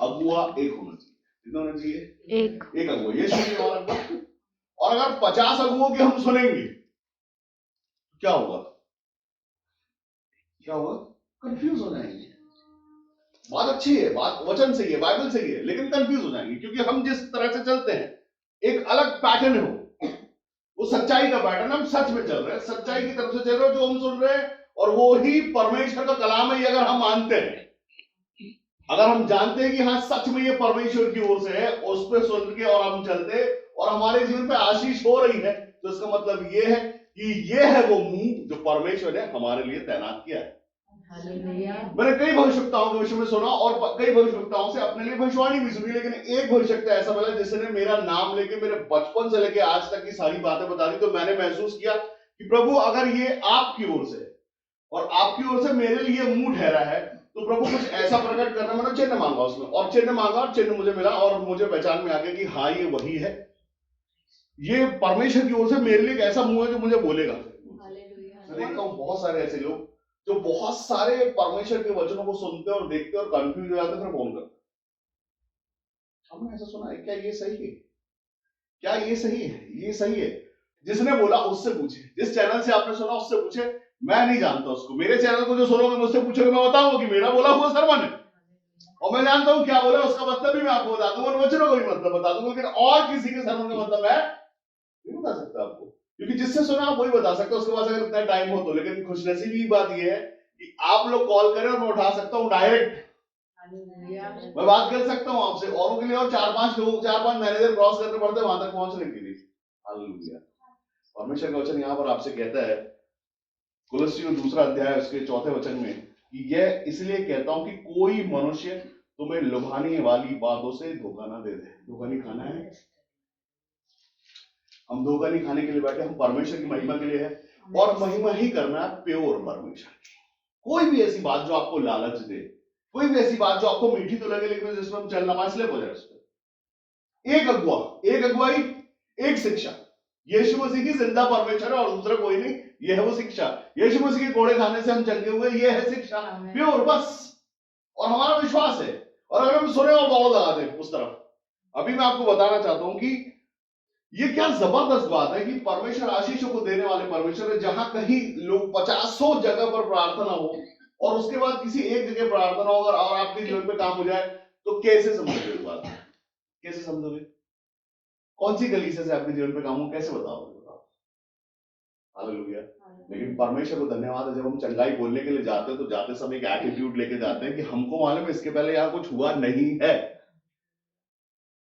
अगुआ एक होना चाहिए। कितना होना चाहिए? एक अगुआ, ये सुनिए हमारा अगुआ। और अगर 50 अगुओं के हम सुनेंगे क्या होगा? कंफ्यूज हो जाएंगे। बात अच्छी है, बात वचन सही है, बाइबल सही है, लेकिन कंफ्यूज हो जाएंगे क्योंकि हम जिस तरह से चलते हैं एक अलग पैटर्न हो, वो सच्चाई का पैटर्न। हम सच में चल रहे हैं, सच्चाई की तरफ से चल रहे हैं जो हम सुन रहे हैं, और वो ही परमेश्वर का कलाम है। ये अगर हम मानते हैं, अगर हम जानते हैं कि हाँ सच में ये परमेश्वर की ओर से है, उस पर सुन के और हम चलते और हमारे जीवन पे आशीष हो रही है, तो इसका मतलब ये है कि ये है वो मुंह जो परमेश्वर ने हमारे लिए तैनात किया है। मैंने कई भविष्यवक्ताओं के विषय में सुना और कई भविष्यवक्ताओं से अपने लिए भविष्यवाणी भी सुनी, लेकिन एक भविष्यवक्ता ऐसा मिला जिसने मेरा नाम लेके मेरे बचपन से लेके आज तक की सारी बातें बता दी। तो मैंने महसूस किया कि प्रभु अगर ये आपकी ओर से और आपकी ओर से मेरे लिए मुंह ठहरा है, तो प्रभु कुछ ऐसा प्रकट करना। मैंने चिन्ह मांगा उसमें, और चिन्ह मांगा और चिन्ह मुझे मिला, और मुझे पहचान में आ गया कि हाँ ये वही है। ये परमेश्वर की ओर से मेरे लिए एक ऐसा मुंह है जो मुझे बोलेगा। मैं देखता हूँ बहुत सारे ऐसे लोग जो बहुत सारे परमेश्वर के वचनों को सुनते और देखते और कंफ्यूज हो जाते, फिर फोन करते। हमने ऐसा सुना है, क्या ये सही है? क्या ये सही है? ये सही है? जिसने बोला उससे पूछे, जिस चैनल से आपने सुना उससे पूछे। मैं नहीं जानता उसको। मेरे चैनल को जो सुनोगे मुझसे पूछोगे, मैं बताऊंगा कि मेरा बोला हुआ सरमन है, और मैं जानता हूं क्या बोला, उसका मतलब भी मैं आपको बता दूंगा, वचनों का भी मतलब बता दूंगा, लेकिन और किसी के सरमन का मतलब मैं नहीं बता सकता आपको, क्योंकि जिससे सुना आप वही बता सकते हो, उसके पास अगर इतना टाइम हो तो। लेकिन खुशनसीबी की बात यह है कि आप लोग कॉल करें और मैं उठा सकता हूं डायरेक्ट, मैं बात कर सकता हूं आपसे। औरों के लिए और 4-5 लोग, 4-5 मैनेजर क्रॉस करने पड़ते हैं वहां तक पहुंचने के लिए। हालेलुया। परमेश्वर का वचन यहां पर आपसे कहता है, कुलस्सियों 2 अध्याय उसके 4 वचन में, कि यह इसलिए कहता हूं कि कोई मनुष्य तुम्हें लुभाने वाली बातों से धोखा ना दे दे। धोखा नहीं खाना है, हम धोखा नहीं खाने के लिए बैठे, हम परमेश्वर की महिमा के लिए है, और महिमा ही करना है प्योर परमेश्वर की। कोई भी ऐसी बात जो आपको लालच दे, कोई भी ऐसी बात जो आपको मीठी तो लगे लेकिन जिसमें हम चलना मास्लेप हो जाए उस पर। एक अगुआ, एक अगुवाई, एक शिक्षा। यीशु मसीह की जिंदा परमेश्वर है और दूसरा कोई नहीं, ये है वो शिक्षा। यीशु मसीह के कोड़े खाने से हम चंगे हुए, ये है शिक्षा प्योर, बस। और हमारा विश्वास है, और अगर हम सुने और दौड़ लगा दें उस तरफ। अभी मैं आपको बताना चाहता हूं कि ये क्या जबरदस्त बात है कि परमेश्वर आशीषों को देने वाले परमेश्वर है। जहां कहीं लोग 50 जगह पर प्रार्थना हो और उसके बाद किसी एक जगह प्रार्थना हो और आपके जीवन पे काम हो जाए, तो कैसे समझोगे इस बात? कैसे समझोगे? कौन सी गली से आपके जीवन पे काम हो, कैसे बताओगे? बताओ। हालेलुया। लेकिन परमेश्वर को धन्यवाद है, जब हम चंगाई बोलने के लिए जाते हैं तो जाते समय एक एटीट्यूड लेके जाते हैं कि हमको मालूम है इसके पहले यहाँ कुछ हुआ नहीं है,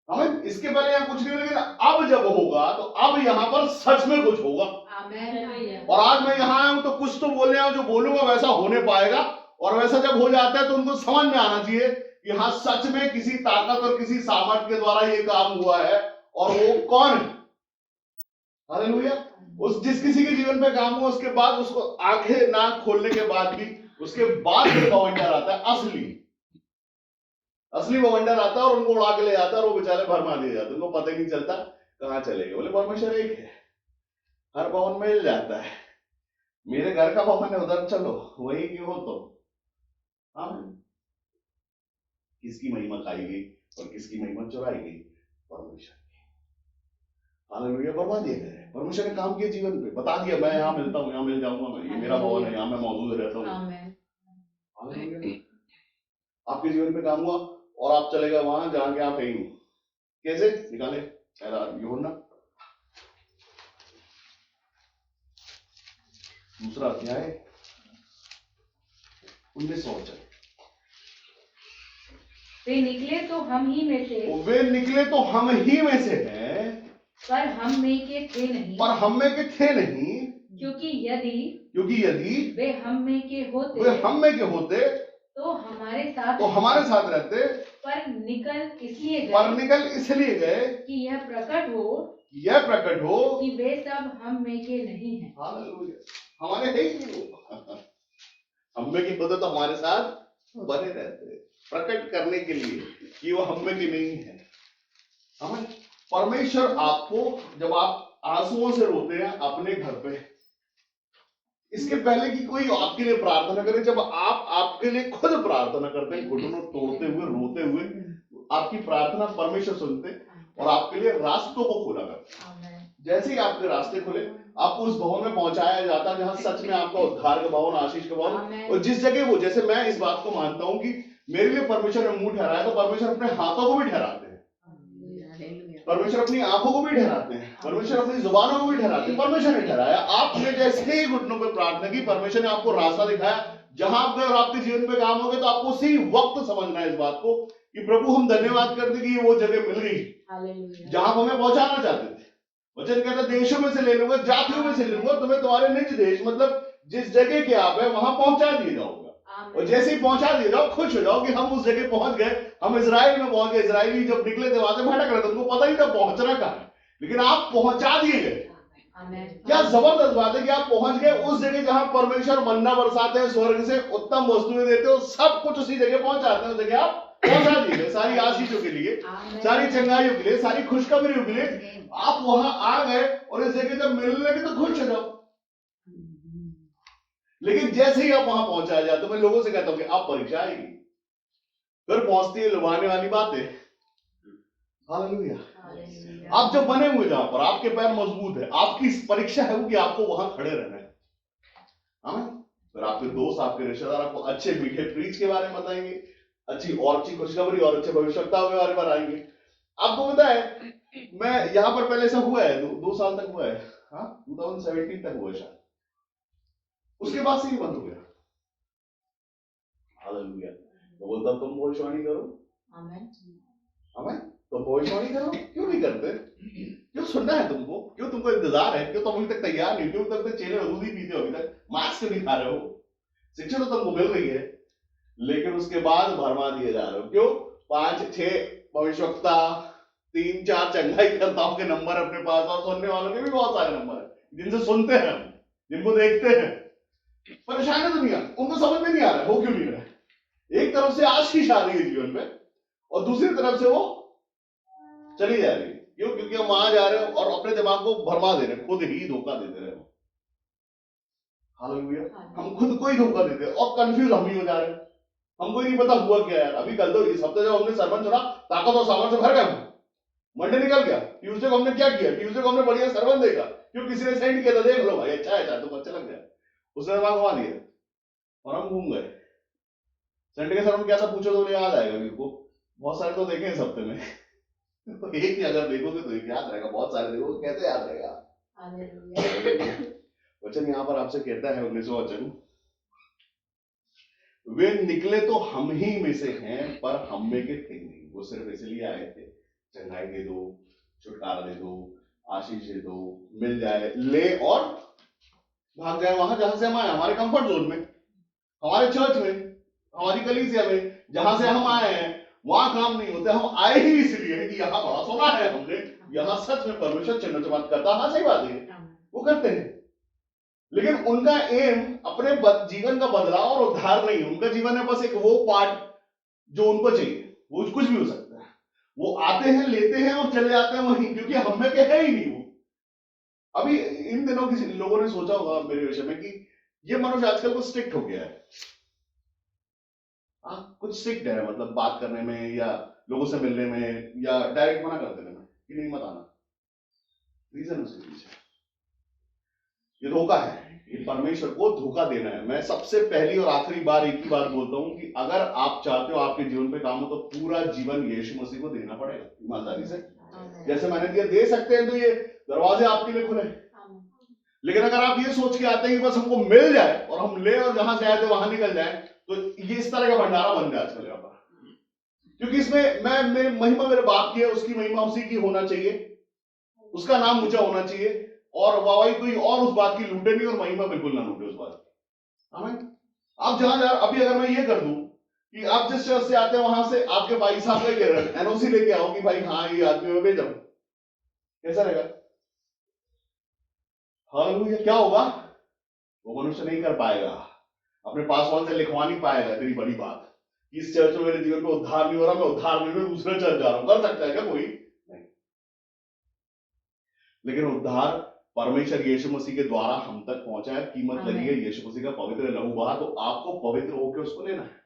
हमें इसके पहले यहाँ कुछ नहीं, लेकिन अब जब होगा तो अब यहाँ पर सच में कुछ होगा। और आज मैं यहाँ आया हूं तो कुछ तो बोलने आया, जो बोलूंगा वैसा होने पाएगा। और वैसा जब हो जाता है तो उनको समझ में आना चाहिए कि हाँ सच में किसी ताकत और किसी सामर्थ के द्वारा ये काम हुआ है, और वो कौन है। हालेलुया। उस जिस किसी के जीवन पे काम हुआ उसके बाद उसको आंखें नाक खोलने के बाद भी उसके बाद फिर बवंडर आता है, असली बवंडर आता है, और उनको उड़ा के ले जाता है, और वो बेचारे भरमा दिए जाते हैं, उनको पता ही नहीं चलता कहां चले गए। बोले परमेश्वर एक है, हर भवन मिल जाता है। मेरे घर का भवन है, उधर चलो, वही की हो तो। हाँ, किसकी महिमा खाई गई और किसकी महिमा चुराई गई? परमेश्वर की। हालेलुया। बर्बाद दिए गए, परमेश्वर ने काम किया जीवन पे, बता दिया मैं यहाँ मिलता हूँ, यहाँ मिल जाऊंगा, मैं, ये मेरा भवन है, यहाँ मैं मौजूद रहता हूँ। हालेलुया। आपके जीवन पे काम हुआ और आप चले गए वहां जहां के आप नहीं। कैसे निकाले? यूहन्ना 2 अध्याय 19 वचन। वे निकले तो हम ही में से, वे निकले तो हम ही में से हैं, पर हम में के थे नहीं, क्योंकि यदि वे हम में के होते तो हमारे साथ रहते, पर निकल इसलिए गए कि यह प्रकट हो कि वे सब हम में के नहीं हैं। हालेलुया। हमारे है ही नहीं वो। हम में के होते तो हमारे साथ बने रहते, प्रकट करने के लिए कि वो हम में के नहीं है। हमें परमेश्वर आपको, जब आप आंसुओं से रोते हैं अपने घर पे, इसके पहले कि कोई आपके लिए प्रार्थना करे, जब आप आपके लिए खुद प्रार्थना करते हैं, घुटनों तोड़ते हुए, रोते हुए, आपकी प्रार्थना परमेश्वर सुनते और आपके लिए रास्तों को खोला करते। जैसे ही आपके रास्ते खुले, आपको उस भवन में पहुंचाया जाता जहां सच में आपका उद्धार का भवन, आशीष का भवन, और जिस जगह वो, जैसे मैं इस बात को मानता हूं कि मेरे लिए परमेश्वर ने मुंह ठहराया, तो परमेश्वर अपने हाथों को भी ठहराते हैं, परमेश्वर अपनी आंखों को भी ठहराते हैं, परमेश्वर अपनी जुबानों को भी ठहराते हैं। परमेश्वर ने ठहराया। आपने जैसे ही घुटनों पर प्रार्थना की, परमेश्वर ने आपको रास्ता दिखाया। जहां आप गए और आपके जीवन पे काम हो गए, तो आपको उसी वक्त समझना है इस बात को कि प्रभु हम धन्यवाद करते कि ये वो जगह मिल गई जहां हमें पहुंचाना चाहते थे। वचन कहता है देशों में से ले लूंगा, जातियों में से ले लूंगा, तुम्हें तुम्हारे निज देश, मतलब जिस जगह के आप है वहां पहुंचा दिए जाओगे। और जैसे ही पहुंचा दिए जाओ, खुश हो जाओ कि हम उस जगह पहुंच गए। हम इजराइल में पहुंच गए। इजरायली जब निकले थे वहां से भटक रहे थे, उनको पता ही था पहुंचना कहां है, लेकिन आप पहुंचा दिए गए। क्या जबरदस्त बात है कि आप पहुंच गए उस जगह जहां परमेश्वर मन्ना बरसाते हैं, स्वर्ग से उत्तम वस्तुएं देते हो, सब कुछ उसी जगह पहुंचाते हैं। उस जगह आप पहुंचा दिए गए, सारी आशीषों के लिए, सारी चंगाइयों के लिए, सारी खुशखबरियों के लिए आप वहां आ गए। और इस जगह जब मिलने लगे तो खुश हो जाओ। लेकिन जैसे ही आप वहां पहुंचाया जाए, तो मैं लोगों से कहता हूं कि आप परीक्षा आएगी, फिर पहुंचती है लुभाने वाली बातें। हालेलुया। आप जब बने हुए जहां पर आपके पैर मजबूत है, आपकी परीक्षा है वो कि आपको वहां खड़े रहना है। फिर आपके दोस्त, आपके रिश्तेदार आपको अच्छे मीठे प्रीच के बारे में बताएंगे, अच्छी और अच्छी खुशखबरी और अच्छे भविष्यवक्ताओं के बारे में बताएंगे। आपको पता है, मैं यहां पर पहले ऐसा हुआ है, 2 साल तक हुआ है, 2017 तक हुआ शायद, उसके बाद से ही बंद हो गया। हालेलुया। तो बोलता तुम भविष्यवाणी करो, आमीन, तो भविष्यवाणी करो। क्यों नहीं करते? क्यों सुनना है तुमको? क्यों तुमको इंतजार है? क्यों तुम अभी तक तैयार नहीं? क्यों तब तक चेले दूध ही पीते हो, अभी तक मास्क नहीं खा रहे हो? शिक्षा तो तुमको मिल रही है, लेकिन उसके बाद भरमा दिए जा रहे हो। क्यों? 5-6 भविष्यवक्ता, 3-4 चंगाईकर्ताओं के नंबर अपने पास, और सुनने वालों के भी बहुत सारे नंबर है जिनसे सुनते हैं हम, जिनको देखते हैं। परेशान है दुनिया, उनको समझ में नहीं आ रहा है हो क्यों नहीं रहा है। एक तरफ से आशीष आ रही है जीवन में और दूसरी तरफ से वो चली जा रही है। क्यों? क्योंकि हम वहां जा रहे हैं और अपने दिमाग को भरमा दे रहे हैं, खुद ही धोखा दे दे रहे हैं। हालेलुया। हम खुद को ही धोखा देते हैं और कंफ्यूज हम ही हो जा रहे हैं। हमको ही नहीं पता हुआ क्या यार। अभी कल तो इस हफ्ते जब हमने सरमन सुना, ताकत और सामर्थ से भर गए। मंडे निकल गया, ट्यूसडे को हमने क्या किया? ट्यूसडे को हमने बढ़िया सरमन देखा, क्यों? किसी ने सेंड किया था, देख लो भाई अच्छा है, तुम अच्छा लग गया, उसने दिमाग घुमा दिया और हम घूम गए। संडे के सरमन क्या था पूछो तो याद आएगा मेरे को। बहुत सारे तो देखे इस हफ्ते में तो एक ही अगर देखोगे तो एक याद रहेगा, बहुत सारे देखोगे कैसे याद रहेगा। वचन यहाँ पर आपसे कहता है 19वां वचन, वे निकले तो हम ही में से हैं, पर हम में के थे नहीं। वो सिर्फ इसलिए आए थे, चंगाई दे दो, छुटकारा दे दो, आशीष दे दो, मिल जाए, ले और भाग जाए वहां जहां से हम आए, हमारे कंफर्ट जोन में, हमारे चर्च में, हमारी कलीसिया में, जहां से हम आए हैं वहां काम नहीं होते। हम आए ही इसलिए कि यहाँ बड़ा सुना है हमने, यहाँ सच में परमेश्वर चिन्ह चमत्कार करता। हाँ सही बात है, वो करते हैं, लेकिन उनका एम अपने जीवन का बदलाव और उद्धार नहीं है। उनका जीवन है बस एक वो पार्ट जो उनको चाहिए, वो कुछ भी हो सकता है। वो आते हैं, लेते हैं और चले जाते हैं वहीं, क्योंकि हम में के है ही नहीं वो। अभी इन दिनों किसी लोगों ने सोचा होगा मेरे विषय में कि ये मनुष्य आजकल तो स्ट्रिक्ट हो गया है। कुछ स्ट्रिक्ट है, मतलब बात करने में या लोगों से मिलने में या डायरेक्ट मना कर देने में कि नहीं मत आना। रीजन उसके पीछे ये धोखा है, ये परमेश्वर को धोखा देना है। मैं सबसे पहली और आखिरी बार एक ही बात बोलता हूं कि अगर आप चाहते हो आपके जीवन पे काम हो, तो पूरा जीवन यीशु मसीह को देना पड़ेगा ईमानदारी से। जैसे मैंने दिया, दे सकते हैं तो ये दरवाजे आपके लिए खुले। लेकिन अगर आप ये सोच के आते हैं कि बस हमको मिल जाए और हम ले और जहां से आए थे वहां निकल जाए, तो ये इस तरह का भंडारा बन गया आजकल यहाँ पर। क्योंकि इसमें मेरी महिमा मेरे बाप की है, उसकी महिमा उसी की होना चाहिए, उसका नाम ऊंचा होना चाहिए, और वाहवाही कोई और उस बात की लूटे नहीं और महिमा बिल्कुल ना लूटे उस बात की। आमीन। आप जहां जा, अभी अगर मैं ये कर दूं कि आप जिस चर्च से आते हैं वहां से आपके भाई साहब का एनओसी लेके आओ कि भाई हाँ ये आदमी में भेजा, कैसा रहेगा? हालेलुया। क्या होगा? वो मनुष्य नहीं कर पाएगा, अपने पासवान से लिखवा नहीं पाएगा इतनी बड़ी बात, इस चर्च में मेरे जीवन में उद्धार नहीं हो रहा, मैं उद्धार नहीं, मैं दूसरे चर्च जा रहा हूं। कर सकता है क्या कोई? नहीं। लेकिन उद्धार परमेश्वर यीशु मसीह के द्वारा हम तक पहुंचा है, कीमत लगी है, यीशु मसीह का पवित्र लहू बहा, तो आपको पवित्र होकर उसको लेना है।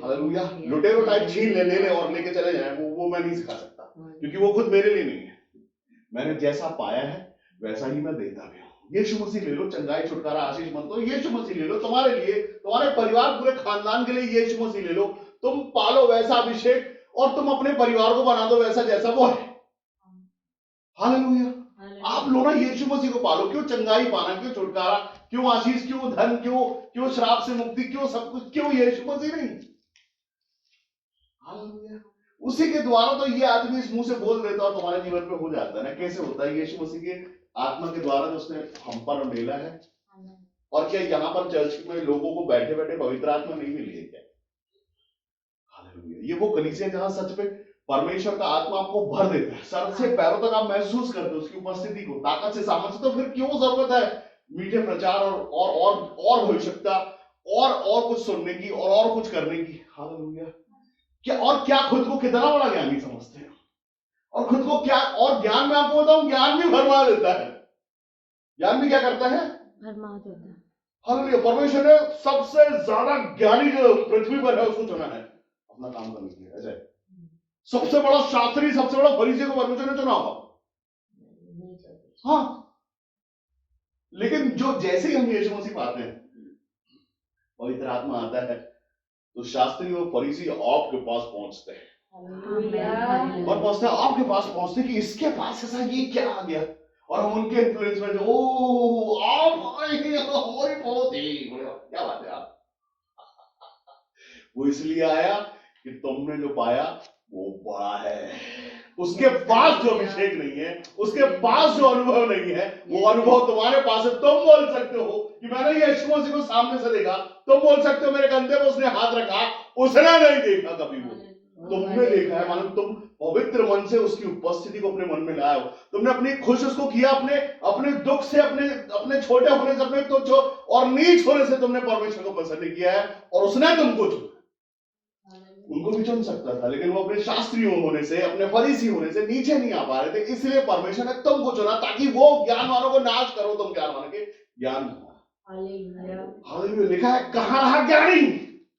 हालेलुया। लुटेरो टाइप छीन ले और लेके चले जाए, वो मैं नहीं सिखा सकता, क्योंकि वो खुद मेरे लिए नहीं है। मैंने जैसा पाया है वैसा ही मैं देता भी हूं। यीशु मसीह ले लो, चंगाई छुटकारा आशीष मत लो, यीशु मसीह ले लो तुम्हारे लिए, तुम्हारे परिवार पूरे खानदान के लिए यीशु मसीह ले लो। तुम पालो वैसा अभिषेक और तुम अपने परिवार को बना दो वैसा जैसा वो है। हालेलुया। आप लो ना यीशु मसीह को पालो। क्यों चंगाई पाना, क्यों छुटकारा, क्यों आशीष, क्यों धन, क्यों श्राप से मुक्ति, क्यों सब कुछ, क्यों यीशु मसीह नहीं? हालेलुया। उसी के द्वारा तो ये आदमी इस मुंह से बोल देता और तुम्हारे जीवन में हो जाता है ना। कैसे होता है? यीशु मसीह के आत्मा के द्वारा जो उसने हम पर मेला है। और क्या यहाँ पर चर्च में लोगों को बैठे बैठे पवित्र आत्मा नहीं मिली है क्या? हालेलुया। ये वो कलीसिया जहां सच में परमेश्वर का आत्मा आपको भर देता है, सर से पैरों तक आप महसूस करते हो उसकी उपस्थिति को, ताकत से, सामर्थ्य। तो फिर क्यों जरूरत है मीठे प्रचार और भविष्यता और कुछ सुनने की और कुछ करने की? हालेलुया। क्या खुद को कितना बड़ा ज्ञानी समझते हैं, और खुद को क्या, और ज्ञान में आपको बताऊं, ज्ञान भी भरमा देता है। ज्ञान भी क्या करता है? भरमा देता है। हालेलुया। परमेश्वर ने सबसे ज्यादा ज्ञानी जो पृथ्वी पर है उसको चुना है अपना काम करने के लिए। ऐसे सबसे बड़ा शास्त्री, सबसे बड़ा फरीसी को परमेश्वर ने चुना होगा। हाँ, लेकिन जो जैसे ही हम यीशु मसीह पाते हैं, पवित्र आत्मा आता है, तो शास्त्री और फरीसी आपके पास पहुंचते हैं और पहुंचते हैं आपके पास पहुंचते कि इसके पास ऐसा ये क्या आ गया, और हम उनके इन्फ्लुएंस में ओ आप आए हैं, हमारी बहुत ही क्या बात है आप। वो इसलिए आया कि तुमने जो पाया वो बड़ा है। उसके पास जो अभिषेक नहीं है, उसके पास जो अनुभव नहीं है, वो अनुभव तुम्हारे पास है। तुम बोल सकते हो कि मैंने यीशु मसीह को सामने से देखा, तुम बोल सकते हो मेरे कंधे पर उसने हाथ रखा, उसने नहीं देखा कभी, वो तुमने देखा है। मानो तुम पवित्र मन से उसकी उपस्थिति को अपने मन में लाए हो, तुमने अपनी खुश उसको किया, अपने दुख से, अपने छोटे होने से, अपने तुच्छ और नीच होने से तुमने परमेश्वर को पसंद किया है, और उसने तुमको चुना। उनको भी चुन सकता था, लेकिन वो अपने शास्त्रियों होने से, अपने फरीसी होने से नीचे नहीं आ पा रहे थे, इसलिए परमेश्वर ने तुमको चुना ताकि वो ज्ञानवानों को नाश करो, तुम ज्ञानवानों के ज्ञान। हालेलुया। लिखा है कहाँ रहा ज्ञानी,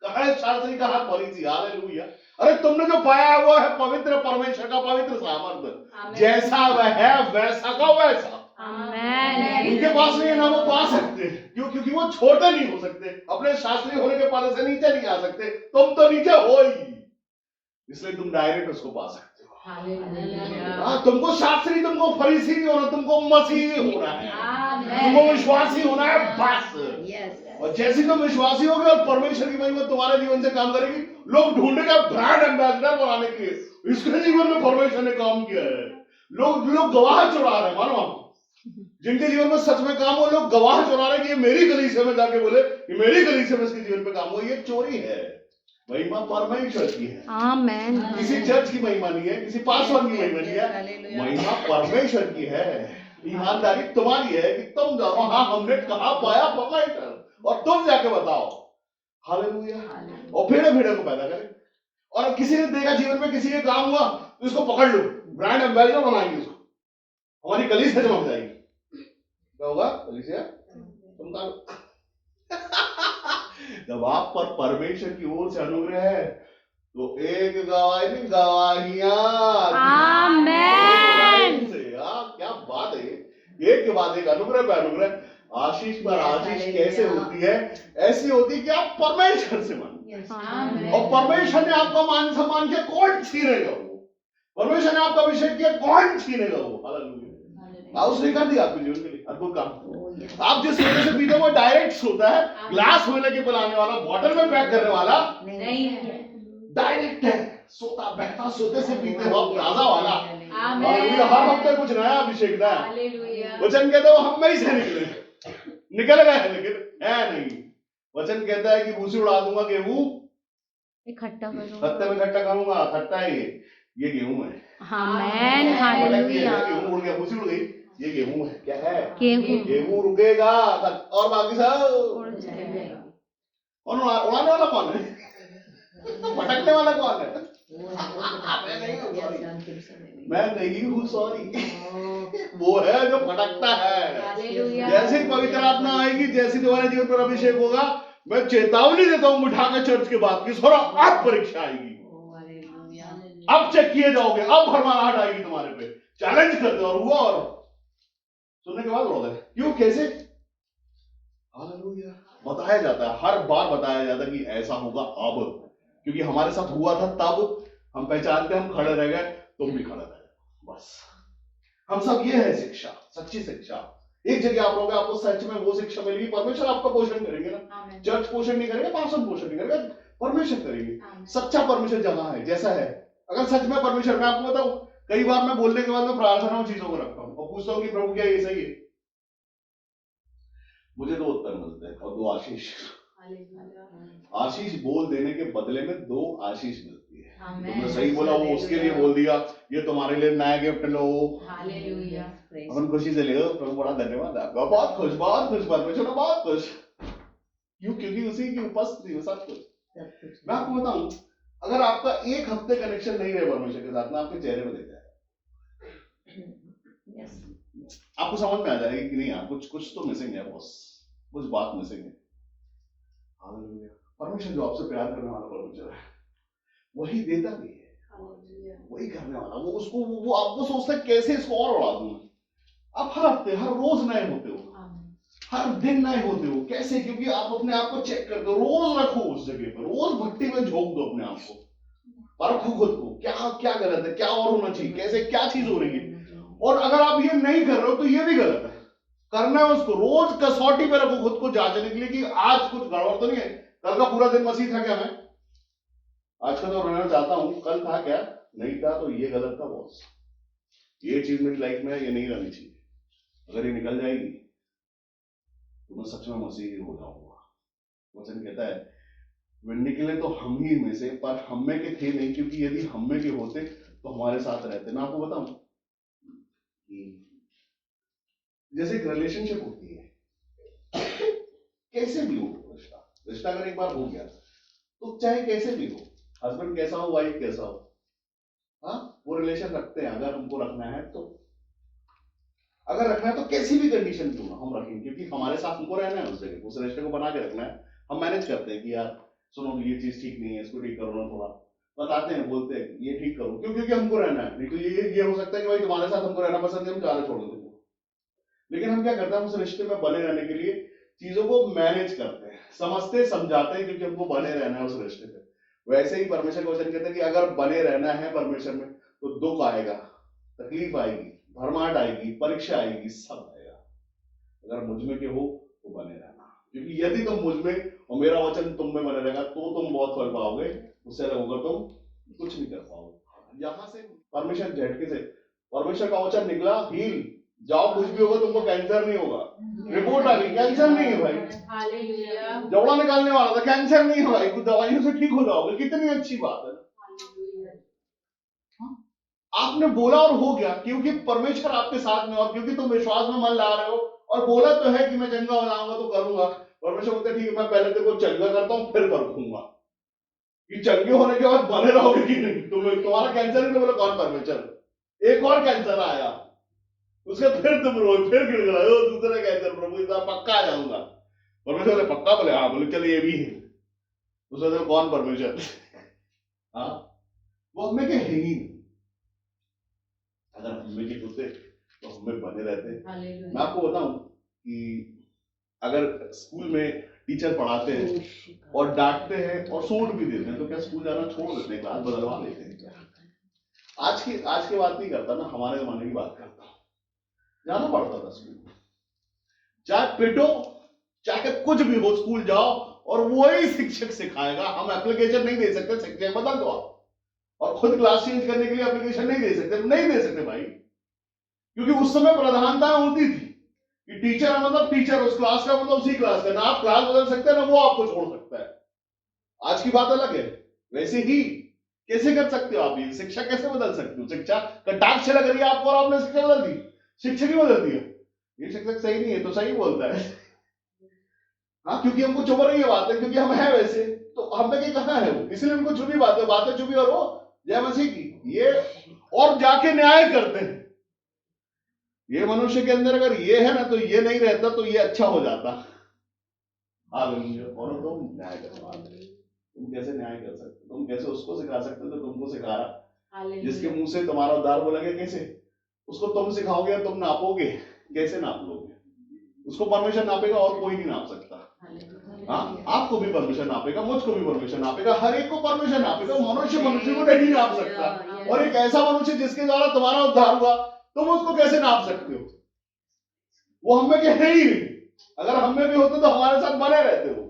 कहाँ है शास्त्री, कहाँ फरीसी। हालेलुया। अरे तुमने जो पाया वो है पवित्र परमेश्वर का पवित्र सामर्थ्य, जैसा वह है वैसा का वैसा। उनके पास नहीं है ना, वो पा सकते। क्यों? क्योंकि वो छोटे नहीं हो सकते, अपने शास्त्री होने के पास से नीचे नहीं आ सकते। तुम तो नीचे हो ही, इसलिए तुम डायरेक्ट उसको पा सकते हो। हाँ, तुमको शास्त्री, तुमको फरीसी नहीं होना, तुमको मसीही होना है, तुमको विश्वासी होना है बस। और जैसे तुम विश्वासी होगे और परमेश्वर की महिमा तुम्हारे जीवन से काम करेगी, लोग ढूंढेंगे ब्रांड एम्बेसडर बनाने के लिए, इसके जीवन में परमेश्वर ने काम किया है। लोग गवाह चुरा रहे हैं। मानो जिनके जीवन में सच में काम हो, लोग गवाह चुरा रहे हैं कि ये मेरी कलीसिया में जाके बोले कि मेरी कलीसिया में इसके जीवन पे काम हो। ये चोरी है। महिमा परमेश्वर की है। आमीन। किसी चर्च की महिमा नहीं है, किसी पासवान की महिमा नहीं है, महिमा परमेश्वर की है। ईमानदारी तुम्हारी है कि तुम जाओ, हाँ हमने कहा पाया परमेश्वर, और तुम जाके बताओ। हालेलुया। और भेड़े को पैदा करें, और किसी ने देखा जीवन में किसी के काम हुआ तो इसको पकड़ लो, ब्रांड एम्बेसडर बनाएंगे उसको, हमारी कलीसिया चमक जाएगी। क्या होगा? कलीसिया तुम जब आप पर परमेश्वर की ओर से अनुग्रह है तो एक गवाही नहीं, गवाहियां। आमीन। क्या बात है, एक के बाद एक अनुग्रह पे अनुग्रह, आशीष पर आशीष कैसे होती है? ऐसी होती है कि आप परमेश्वर से मांगे, और परमेश्वर ने आपका मान सम्मान किया, कौन छीनेगा वो? परमेश्वर ने आपका अभिषेक किया, कौन छीनेगा वो? हालेलुया। उसने कर दिया आपके जीवन के लिए अद्भुत काम। आप जिस सोते से पीते हो वो डायरेक्ट सोता है, ग्लास में लेके पिलाने वाला, बॉटल में पैक करने वाला नहीं है, डायरेक्ट है। सोता बहता सोते से पीते हो, ताजा वाला। हर हफ्ते कुछ नया अभिषेक है। वचन कहते हो हम में ही से निकल गए हैं, लेकिन है नहीं। वचन कहता है कि भूसी उड़ा दूंगा, गेहूं इकट्ठा करूंगा, खत्ते में इकट्ठा करूंगा। खट्टा है ये गेहूं है। आमीन। हालेलुया। गेहूं उड़ गया, भूसी उड़ गई, ये गेहूं है। क्या है? गेहूं रुकेगा और बाकी सब उड़ जाएगा। और उड़ाने वाला कौन है? भटकने वाला कौन है? मैं नहीं हूँ सॉरी। वो है जो भटकता है। जैसे ही पवित्र आत्मा आएगी, जैसे तुम्हारे जीवन पर अभिषेक होगा, मैं चेतावनी देता हूँ उठा के चर्च के बाद की थोड़ा अब परीक्षा आएगी, अब चेक किए जाओगे, अब भरमाहट आएगी तुम्हारे पे, चैलेंज करते और हुआ और सुनने के बाद उड़ गए। क्यों, कैसे? हालेलुया। बताया जाता है, हर बार बताया जाता है कि ऐसा होगा अब, क्योंकि हमारे साथ हुआ था तब हम पहचानते, हम खड़े रह गए, तुम भी खड़े रह गए। बस हम सब, ये है शिक्षा, सच्ची शिक्षा। एक जगह आप रहोगे, आपको सच में वो शिक्षा मिलेगी, परमेश्वर आपका पोषण करेंगे ना। चर्च पोषण नहीं करेगा, पास्टर पोषण नहीं करेगा, परमेश्वर करेंगे। सच्चा परमेश्वर जहां है, जैसा है, अगर सच में परमेश्वर, मैं आपको बताऊं, कई बार मैं बोलने के बाद में प्रार्थना चीजों को रखता हूं और पूछता हूं कि प्रभु क्या ये सही है? मुझे 2 उत्तर मिलते हैं और 2 आशीष। आशीष बोल देने के बदले में 2 आशीष मिलती है। तुमने सही बोला, वो उसके लिए बोल दिया, ये तुम्हारे लिए नया गिफ्ट लो, अपन खुशी से ले लो, प्रभु बड़ा धन्यवाद आपका, बहुत खुश परमेश्वर, बहुत खुश। क्यों? क्योंकि उसी की उपस्थिति में सब कुछ। मैं आपको बताऊं, अगर आपका 1 हफ्ते कनेक्शन नहीं रहे परमेश्वर के साथ, ना आपके चेहरे में दिख जाएगा, आपको समझ में आ जाएगा कि नहीं यार, कुछ तो मिसिंग है बॉस, कुछ बात मिसिंग है। हालेलुया। परमेश्वर जो आपसे प्यार करने वाला परमेश्वर है, वही देता भी है, वही करने वाला। वो उसको, वो आपको सोचता है कैसे इसको और उड़ा दूं। आप हर हफ्ते, हर रोज नए होते हो, हर दिन नए होते हो। कैसे? क्योंकि आप अपने आप को चेक करते हो, रोज रखो उस जगह पर, रोज भट्टी में झोंक दो अपने आप को, परखो खुद को, क्या क्या गलत है, क्या और होना चाहिए, कैसे क्या चीज हो रही है। और अगर आप ये नहीं कर रहे हो तो ये भी गलत है, करना है उसको। रोज कसौटी पे रखो खुद को जांचने के लिए कि आज कुछ गड़बड़ तो नहीं है, कल का पूरा दिन मसीह था क्या मैं, आज का तो रहना चाहता हूं, कल था क्या, नहीं था, तो ये गलत था बॉस, ये चीज मेरी लाइफ में ये नहीं रहनी चाहिए। अगर ये निकल जाएगी तो मैं सच में मसीही हो जाऊंगा। वचन कहता है वे निकले तो हम ही में से, पर हम में के थे नहीं, क्योंकि यदि हम में के होते तो हमारे साथ रहते। मैं आपको बताऊं, जैसे एक रिलेशनशिप होती है, कैसे भी हो रिश्ता अगर एक बार हो गया तो चाहे कैसे भी हो, हस्बैंड कैसा हो, वाइफ कैसा हो, हाँ, वो रिलेशन रखते हैं। अगर हमको रखना है तो, अगर रखना है तो कैसी भी कंडीशन क्यों ना हम रखेंगे, क्योंकि हमारे साथ हमको रहना है उस जगह, उस रिश्ते को बना के रखना है। हम मैनेज करते हैं कि यार सुनो ये चीज ठीक नहीं है, इसको ठीक करो ना, थोड़ा बताते हैं, बोलते हैं ये ठीक करो, क्यों? क्योंकि हमको रहना है। नहीं तो ये हो सकता है कि भाई तुम्हारे साथ हमको रहना पसंद है, हम चाले छोड़ देंगे। लेकिन हम क्या करते हैं, उस रिश्ते में बने रहने के लिए चीजों को मैनेज करते हैं, समझते समझाते हैं, क्योंकि हमको बने रहना है उस रिश्ते पे। वैसे ही परमेश्वर का वचन कहता है कि अगर बने रहना है परमेश्वर में तो दुख आएगा, तकलीफ आएगी, भरमाट आएगी, परीक्षा आएगी, सब आएगा। अगर मुझ में के हो तो बने रहना, क्योंकि यदि तुम मुझ में और मेरा वचन तुम में बने रहेगा तो तुम बहुत फल पाओगे, उससे अलग होगा तुम कुछ नहीं कर पाओगे। यहां से परमेश्वर झटके से परमेश्वर का वचन निकला, हील जाओ, कुछ भी होगा, तुमको कैंसर नहीं होगा। रिपोर्ट आ गई, कैंसर नहीं है भाई, जबड़ा निकालने वाला था, कैंसर नहीं है भाई, कुछ दवाइयों से ठीक हो जाओगे। कितनी अच्छी बात है, आपने बोला और हो गया, क्योंकि परमेश्वर आपके साथ में, और क्योंकि तुम विश्वास में मन ला रहे हो और बोला तो है कि मैं चंगा हो जाऊंगा तो करूंगा। परमेश्वर बोलते ठीक है, मैं पहले तेरे को चंगा करता हूं फिर कर दूंगा, कि चंगे होने के बाद बने रहोगे कि नहीं। तुम्हारा कैंसर ही तो बोला कौन परमेश्वर, एक और कैंसर आया, उसके फिर तुम रोए, फिर गिड़गिड़ाए, दूसरा कैंसर, प्रभु इस बार पक्का आ जाऊंगा। परमेश्वर बोले पक्का? बोले हाँ। बोले चलिए ये भी है। उसमें तो कौन परमेश्वर, हाँ, वो हमें के है ही। अगर हमें के होते तो हमें बने रहते। मैं आपको बताऊं कि अगर स्कूल में टीचर पढ़ाते हैं और डांटते हैं और सूट भी देते हैं तो क्या स्कूल जाना छोड़ देते हैं, क्लास बदलवा लेते हैं? आज की बात नहीं करता ना, हमारे जमाने की बात करता हूं। जाना पड़ता था स्कूल, चाहे पिटो चाहे कुछ भी हो, स्कूल जाओ और वही शिक्षक सिखाएगा। हम एप्लीकेशन नहीं दे सकते, शिक्षक बदल दो आप, और खुद क्लास चेंज करने के लिए एप्लीकेशन नहीं दे सकते, नहीं दे सकते भाई, क्योंकि उस समय प्रधानता होती थी कि टीचर मतलब टीचर, उस क्लास का मतलब उसी क्लास का, ना आप क्लास बदल सकते हैं ना वो आपको छोड़ सकता है। आज की बात अलग है। वैसे ही कैसे कर सकते हो आप, ये शिक्षा कैसे बदल सकते हो? शिक्षा का टाक से लग रही है आपको और आपने शिक्षा बदल दी, शिक्षक ही बदल दिया। ये शिक्षक सही नहीं है तो सही बोलता है, हाँ, क्योंकि हमको चुभ रही है बातें, क्योंकि हम है वैसे, तो हम में कहाँ है वो, इसलिए उनको चुभी बातें चुभी और वो जय मसीह की। ये और जाके न्याय करते हैं। ये मनुष्य के अंदर अगर ये है ना, तो ये नहीं रहता तो ये अच्छा हो जाता। हालेलुया। और तुम न्याय करने वाले, तुम कैसे न्याय कर सकते? तुम कैसे उसको सिखा सकते हो जो तुमको सिखा रहा? जिसके मुंह से तुम्हारा उद्धार बोलेंगे, कैसे उसको तुम सिखाओगे और तुम नापोगे? कैसे नाप लोगे? उसको परमेश्वर नापेगा और कोई नहीं नाप सकता। हाँ, आपको भी परमेश्वर नापेगा, मुझको भी परमेश्वर नापेगा, हर एक को परमेश्वर नापेगा। मनुष्य मनुष्य को नहीं नाप सकता। और एक ऐसा मनुष्य जिसके द्वारा तुम्हारा उद्धार हुआ, तुम उसको कैसे नाप सकते हो? वो हम में के है ही नहीं। अगर हम में भी होते तो हमारे साथ बने रहते हो,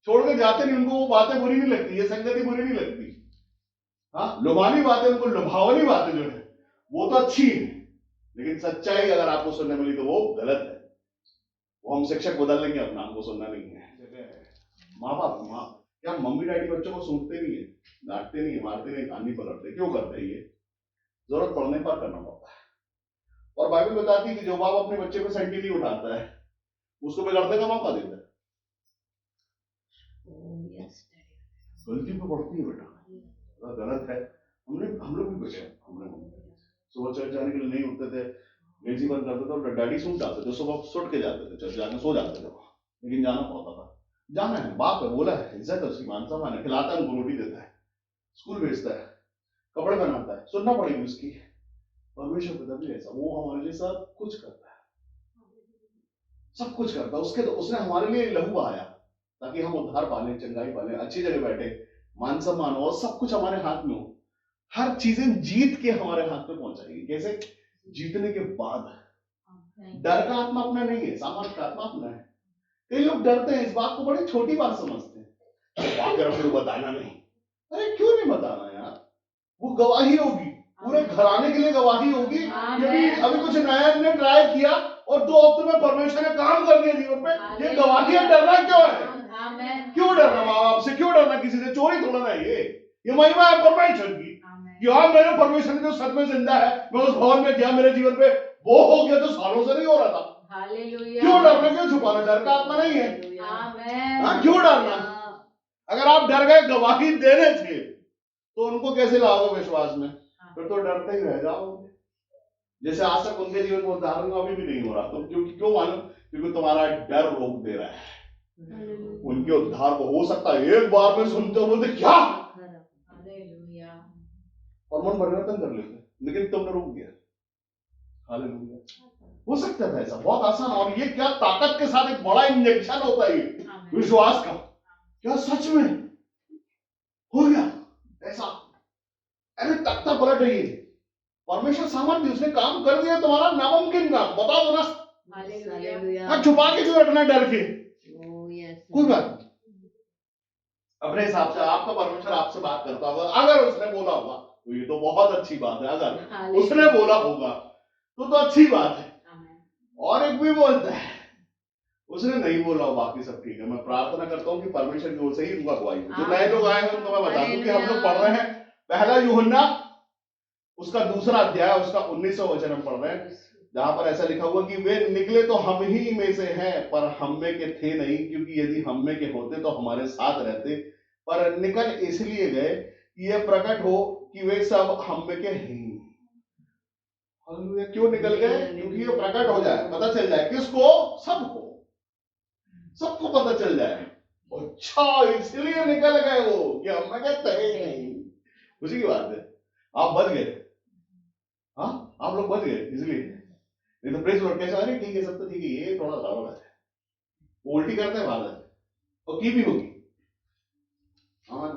छोड़ के जाते नहीं। उनको वो बातें बुरी नहीं लगती, ये संगति बुरी नहीं लगती। हाँ, लुभावनी बातें, उनको लुभावनी बातें जो है वो तो अच्छी है, लेकिन सच्चाई अगर आपको सुनने मिली तो वो गलत है। वो हम शिक्षक बदल लेंगे अपना, हमको सुनना नहीं है। माँ बाप, क्या मम्मी डैडी बच्चों को सूंघते नहीं है, डांटते नहीं है, मारते नहीं, कान नहीं पकड़ते? क्यों करते हैं? ये जरूरत पड़ने पर करना पड़ता है। और बाइबल बताती है कि जो बाप अपने बच्चे पे सेंटी नहीं उठाता है, उसको बिगड़ने का मौका देता है। गलती पे पड़ती है बेटा, गलत है। हम लोग भी बेटे, सुबह चर्च जाने के लिए नहीं उठते थे, लेजी बंद करते थे और डैडी सूट जाते थे, सुबह सुट के जाते थे चर्च, जाके सो जाते थे, लेकिन जाना पड़ता था। जाना है, बाप है, बोला है, इज्जत है उसकी, मान सम्मान है, खिलाता है, उनको रोटी देता है, स्कूल भेजता है, कपड़े पहनाता है, सुनना पड़ेगी उसकी। परमेश्वर पिता भी ऐसा, वो हमारे लिए सब कुछ करता है, सब कुछ करता है। उसने हमारे लिए लहू बहाया ताकि हम उद्धार पाले, चंगाई पाले, अच्छी जगह बैठे, मान सम्मान हो, सब कुछ हमारे हाथ में हो। हर चीजें जीत के हमारे हाथ में पहुंचाएगी। कैसे? जीतने के बाद। डर का आत्मा अपना नहीं है, सामर्थ का आत्मा अपना है। कई लोग डरते हैं, इस बात को बड़ी छोटी बात समझते हैं। फिर बताना नहीं। अरे क्यों नहीं बताना यार? वो गवाही होगी, पूरे घराने के लिए गवाही होगी। यदि अभी कुछ नया ने ट्राई किया और 2 हफ्ते में परमेश्वर ने काम कर दिया जीवन पे, ये गवाही है। डरना क्यों है? क्यों डरना? माँ बाप से क्यों डरना? किसी से चोरी थोड़ा ना। ये महिमा है परमेश्वर की। यार मेरे परमेश्वर ने जो सच में जिंदा है, मैं उस भवन में गया, मेरे जीवन पे वो हो गया जो सालों से नहीं हो रहा था। क्यों डरना? क्यों छुपाना? डर का आत्मा नहीं है। हाँ, क्यों डरना? अगर आप डर गए गवाही देने से, तो उनको कैसे लाओगे विश्वास में? फिर तो डरते ही रह जाओगे। जैसे आज तक उनके जीवन में उदाहरण अभी भी नहीं हो रहा। तो क्यों मालूम? क्योंकि तुम्हारा डर रोक दे रहा है उनके उद्धार को। हो सकता है एक बार में सुनते हो, बोलते क्या, और मन परिवर्तन कर लेते, लेकिन तुमने रोक दिया। हालेलुया। हो सकता था ऐसा, बहुत आसान। और ये क्या ताकत के साथ एक बड़ा इंजेक्शन होता है ये विश्वास का। क्या सच में हो गया ऐसा? अरे तख्ता पलट रही है, परमेश्वर सामर्थ्य, उसने काम कर दिया तुम्हारा नामुमकिन काम। बता दो ना, छुपा के क्यों रखना डर के? कोई बात नहीं, अपने हिसाब से आपका परमेश्वर आपसे बात करता होगा। अगर उसने बोला होगा तो ये तो बहुत अच्छी बात है। अगर उसने बोला होगा तो अच्छी बात है। और एक भी बोलता है उसने नहीं बोला हो, बाकी सब ठीक है। मैं प्रार्थना करता हूँ कि परमेश्वर की ओर से ही उनका गवाही हो। जो नए लोग आए हैं उनको मैं बता दूं कि हम लोग पढ़ रहे हैं पहला यूहन्ना, उसका 2 अध्याय, उसका 19वां वचन हम पढ़ रहे हैं, जहां पर ऐसा लिखा हुआ कि वे निकले तो हम ही में से हैं, पर हम में के थे नहीं, क्योंकि यदि हम में के होते तो हमारे साथ रहते, पर निकल इसलिए गए कि यह प्रकट हो कि वे सब हम में के हैं। क्यों निकल गए? क्योंकि ये प्रकट हो जाए, पता चल जाए। किसको? सबको पता चल जाए। अच्छा, इसलिए निकल गए वो कि हम में कहते हैं। खुशी की बात है, आप बच गए। हाँ, आप लोग बच गए इसलिए। नहीं तो प्रेस लौट कैसे? अरे ठीक है, सब तो ठीक है, ये थोड़ा गड़बड़ है, उल्टी करते हैं बात और की भी होगी। हाँ,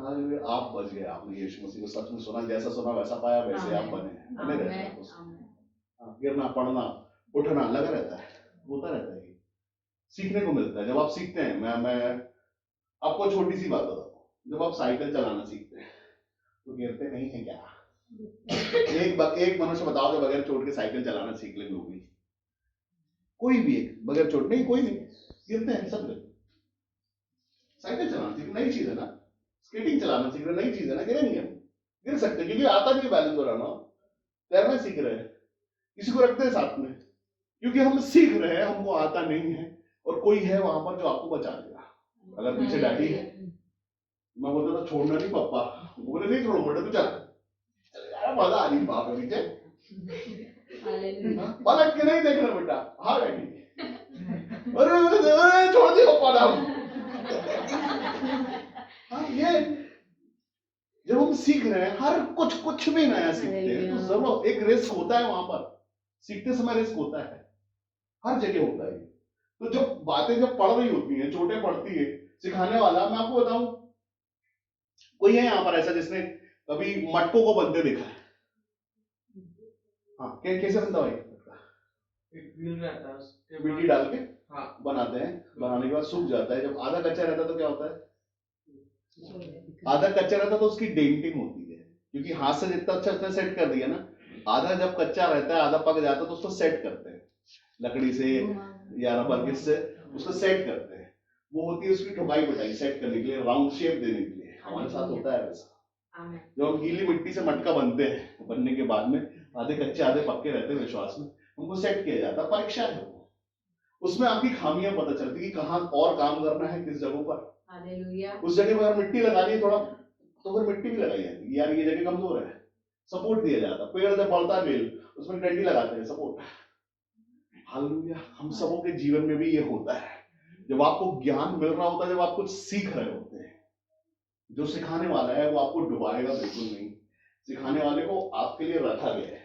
आप बच गए। आपने यीशु मसीह को सच में सुना, जैसा सुना वैसा पाया, वैसे आप बने रहते हैं। गिरना, पढ़ना, उठना लगा रहता है, होता रहता है, सीखने को मिलता है। जब आप सीखते हैं, मैं आपको छोटी सी बात बताता हूँ, जब आप साइकिल चलाना सीखते हैं तो गिरते नहीं है क्या? एक मनुष्य बताओ जो बगैर चोट के साइकिल चलाना सीख ले, लोग कोई भी एक बगैर चोट नहीं, कोई नहीं, गिरते हैं सब लोग। साइकिल चलाना सीख नई चीज है ना, स्केटिंग चलाना सीख रहे नई चीज है ना, गिरेंगे हम, गिर सकते हैं, क्योंकि आता नहीं बैलेंस बनाना। तैरना सीख रहे हैं, किसी को रखते हैं साथ में, क्योंकि हम सीख रहे हैं, हमको आता नहीं है, और कोई है वहां पर जो आपको बचा देगा। अगर पीछे डैडी है, मैं बोलता था छोड़ना नहीं पापा, बोले नहीं छोड़ो बेटा, तू चल, मजा आ रही बाप नीचे, हालेलुया। पलट के नहीं देखना बेटा, हाँ बैठी, अरे छोड़ दियो पड़ा। हाँ, ये जब हम सीख रहे हैं, हर कुछ भी नया सीखते हैं तो जरूर एक रिस्क होता है, वहां पर सीखते समय रिस्क होता है, हर जगह होता है। तो जब बातें जब पढ़ रही होती हैं, चोटें पड़ती है, सिखाने वाला, मैं आपको बताऊं, कोई है यहाँ पर ऐसा जिसने कभी मटकों को बनते देखा है? हाँ, कैसे बनता भाई? एक व्हील रहता है, उसके मिट्टी डाल के हाँ बनाते हैं, बनाने के बाद सूख जाता है, जब आधा कच्चा रहता है तो क्या होता है? आधा कच्चा रहता है तो उसकी डेंटिंग होती है, क्योंकि हाथ से जितना अच्छा उसने सेट कर दिया ना। आधा जब कच्चा रहता है, आधा पक जाता है तो उसको सेट करते हैं, लकड़ी से या रबर के से उसको सेट करते हैं। वो होती है उसकी ठोकाई पिटाई सेट करने के लिए, राउंड शेप देने के लिए। हमारे साथ होता है वैसा, जब हम गीली मिट्टी से मटका बनते हैं, बनने के बाद में आधे कच्चे आधे पक्के रहते हैं, विश्वास में हमको सेट किया जाता है। परीक्षा है वो, उसमें आपकी खामियां पता चलती कि कहाँ और काम करना है, किस जगह पर। हालेलुया। उस जगह पर मिट्टी लगानी है थोड़ा, तो फिर मिट्टी भी लगाई जाती है, यार ये जगह कमजोर है, सपोर्ट दिया जाता है। पेड़ जब बढ़ता है बेल, उसमें डंडी लगाते हैं, सपोर्ट। हालेलुया। हम सबों के जीवन में भी ये होता है, जब आपको ज्ञान मिल रहा होता है, जब आप कुछ सीख रहे होते हैं, जो सिखाने वाला है वो आपको डुबाएगा बिल्कुल नहीं। सिखाने वाले को आपके लिए रखा गया है।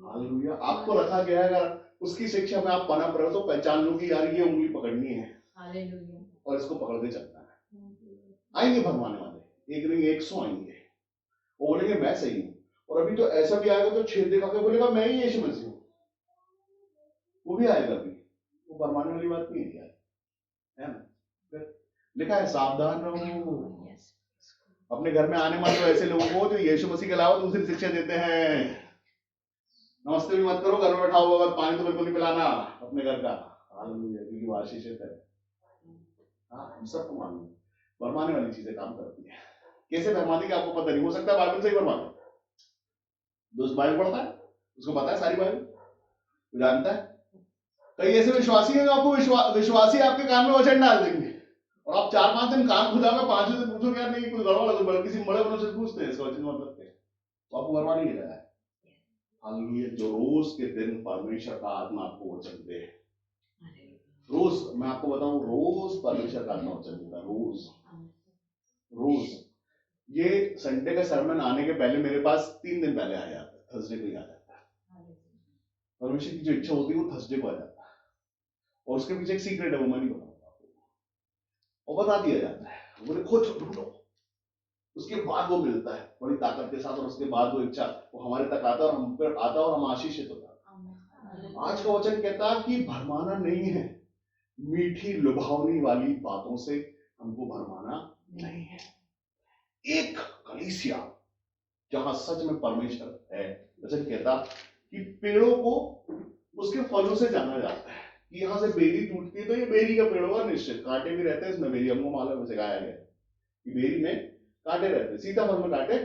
हालेलुया। आपको रखा गया है, अगर उसकी शिक्षा में आप पनप रहे हो तो पहचान लो कि यार ये उंगली पकड़नी है, हालेलुया। और इसको पकड़ते चलना है। आएंगे भरमाने वाले, एक नहीं 100 आएंगे, वो बोलेंगे मैं सही हूं। और अभी तो ऐसा भी आएगा जो छेद दिखा के बोलेगा मैं ही यीशु मसीह हूं, वो भी आएगा अभी। वो भरमाने वाली बात नहीं है यार, है ना? फिर लिखा है सावधान रहो, अपने घर में आने मत दो ऐसे लोगों को जो यीशु मसीह के अलावा दूसरी शिक्षा देते हैं। नमस्ते भी मत करो, घर में बैठा हुआ, पानी तो बिल्कुल नहीं पिलाना अपने घर का। हालेलुया, क्योंकि वो आशीष है। हाँ, हम सबको मालूम है भरमाने वाली चीजें काम करती है। कैसे भरमाती है आपको पता नहीं, हो सकता है बाइबल से ही भरमाते। दोस्त बाइबल पढ़ता है, उसको पता है सारी बाइबल, जानता है। कई ऐसे विश्वासी हैं जो आपको विश्वासी आपके कान में वचन डाल देंगे, और आप 4-5 दिन कान खुलाओगे, 5वें दिन पूछोगे यार नहीं कुछ गड़बड़ लगे, बल्कि किसी बड़े बड़ों से पूछते हैं इसका वचन मतलब क्या है, तो आपको भरमानी ही रहा है। हालेलुया। जो रोज के दिन परमेश्वर का आत्मा आपको वचन दे, रोज, मैं आपको बताऊं, रोज परमेश्वर का आत्मा वचन देता है, रोज रोज। ये संडे का सरमन आने के पहले मेरे पास 3 दिन पहले आ जाता है, थर्सडे को ही आ जाता है। परमेश्वर की जो इच्छा होती है वो थर्सडे को आ जाता है, और उसके पीछे एक सीक्रेट है, वो मैं नहीं बताऊंगा आपको, और बता दिया जाता है, बोले खोज ढूंढो, उसके बाद वो मिलता है बड़ी ताकत के साथ, और उसके बाद वो इच्छा वो हमारे तक आता है, और हम पर आता है, और हम आशीषित होता है। आज का वचन कहता है कि भरमाना नहीं है, मीठी लुभावनी वाली बातों से हमको भरमाना नहीं है। एक कलीसिया जहां सच में परमेश्वर है, वचन कहता कि पेड़ों को उसके फलों से जाना जाता है, कि यहां से बेरी टूटती है तो ये बेरी का पेड़ होगा निश्चित, कांटे भी रहते हैं इसमें, बेरी हमको मालूम है, सिखाया गया कि बेरी में कांटे रहते हैं। सीताफल में कांटे,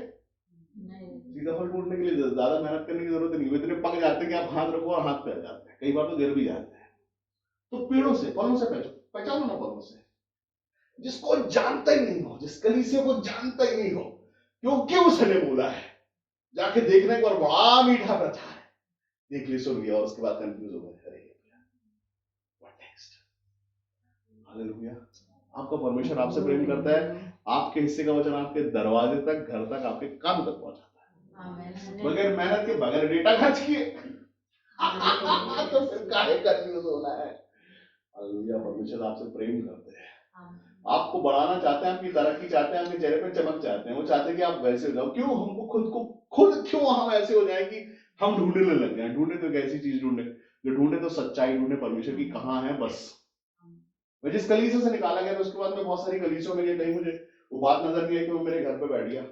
सीताफल टूटने के लिए ज्यादा मेहनत करने की जरूरत नहीं, वो इतने पक जाते हैं कि आप हाथ रखो और हाथ पे आ जाते हैं, कई बार तो गिर भी जाते हैं। तो पेड़ों से, फलों से पहचानो ना, फलों से। जिसको जानता ही नहीं हो, जिस कलीसिया को जानता ही नहीं हो, क्योंकि उसने बोला है, जाके देखने पर बड़ा मीठा प्रचार है, देख ली सुन लिया और उसके बाद कंफ्यूज हो गए, अरे व्हाट नेक्स्ट। हालेलुया। आपका परमेश्वर आपसे प्रेम करता है, आपके हिस्से का वचन आपके दरवाजे तक, घर तक, आपके काम तक पहुंचाता है, बगैर मेहनत के, बगैर डेटा खर्च किए। तो फिर काहे कंफ्यूज होना है। हालेलुया। परमेश्वर आपसे प्रेम करते हैं, आपको बढ़ाना चाहते हैं, आपकी तरक्की चाहते हैं, आपके चेहरे पे चमक चाहते हैं, वो चाहते हैं कि आप वैसे हो जाओ। क्यों हमको खुद क्यों हम ऐसे हो जाए कि हम ढूंढने लग जाए। ढूंढे तो एक ऐसी चीज ढूंढे जो ढूंढे तो सच्चाई ढूंढे, परमेश्वर की कहाँ है बस। मैं जिस कलीसिया से निकाला गया था उसके बाद में बहुत सारी कलीसियों में गई, कहीं मुझे वो बात नजर नहीं आई कि मैं मेरे घर पे बैठ गया।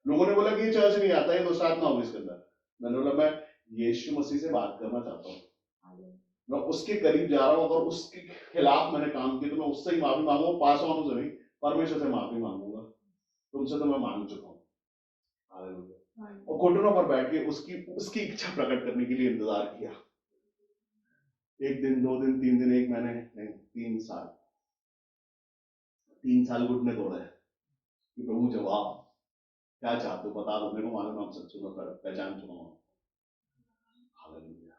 लोगों ने बोला कि ये चर्च नहीं आता है, दोस्त आत्मा होगी इसके अंदर। मैंने बोला मैं यीशु मसीह से बात करना चाहता हूँ, मैं उसके करीब जा रहा हूँ, अगर उसके खिलाफ मैंने काम किया तो मैं उससे ही माफी मांगूंगा, पास वालों से नहीं, परमेश्वर से माफी मांगूंगा। तुमसे तो मैं मांग चुका हूँ। और घुटनों पर बैठ के उसकी इच्छा प्रकट करने के लिए इंतजार किया। 1 दिन, 2 दिन, 3 दिन, 1 महीने नहीं, 3 साल घुटने तोड़े कि प्रभु जवाब क्या चाहते हो बता दो, मेरे को मालूम है आप सच्चे में पहचान चुका हूं। हालेलुया।